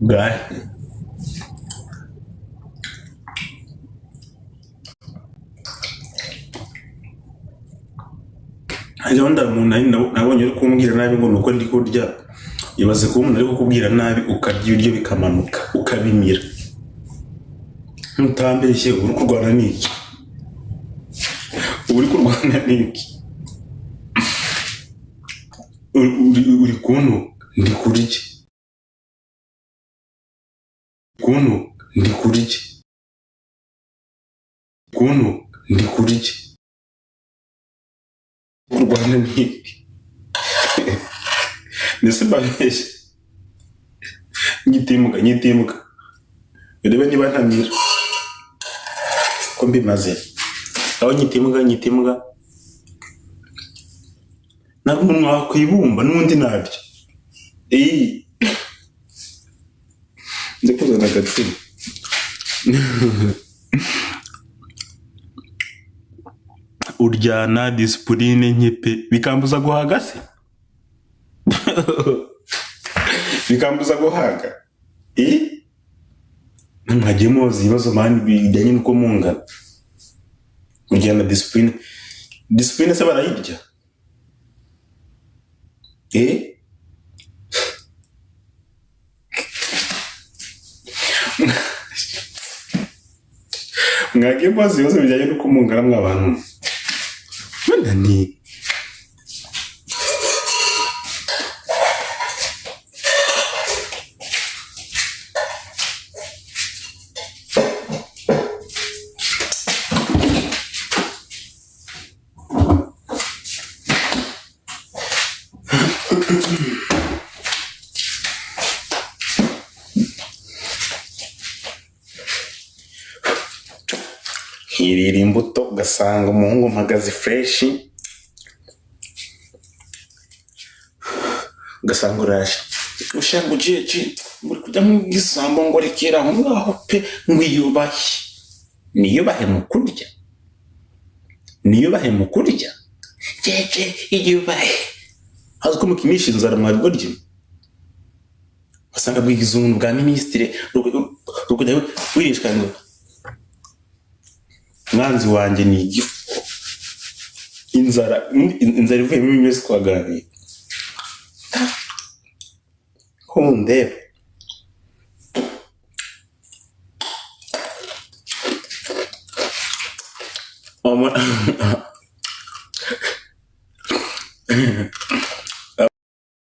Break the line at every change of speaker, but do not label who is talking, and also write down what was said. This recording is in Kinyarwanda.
Bwahe hajyaho ndara umuntu nabonye uri kumbwira nabi ngo nuko ndi kurya. Ibaze kuba umuntu ari kukubwira nabi ukarya ibiryo bikamanuka ukabimira. Ntutambeshye uri kurwana n'iki? Uri kurwana n'iki? Uri kuntu ndi kurya. Kuntu ndi kurya. Kuntu ndi kurya. Kurwana n'iki? Ndetse mbabeshye. Nyitimuka. Urebe niba ntamira. Ko mbimaze. Aho nyitimuka. Ntabwo umuntu wakwibumba n'undi nabyo. Nze kuzana agatsima. Uryana disipurine nke pe bikambuza guhaga se? Bikambuza guhaga? Mwagiye mubaza ibibazo mani bijyanye n'uko mungana. Uryana disipurine. Disipurine se barayirya? Mwagiye mubaza ibibazo bijyanye n'uko mungana mw'abantu. Wenda ni hirira imbuto ugasanga umuhungu mpagaze fresh, ugasanga uraje ushaka ugiye muri kujya mu gisambo ngo rekera aho ngaho pe niyubahe mu kurya iyubahe haziko mukimisha inzara mwabigorye. Basanga bwigize umuntu bwa ministre rukujya wirishwa ngo mwanzi wanjye ni igifu. Inzara ivuye mu myezi twaganira. Ndeba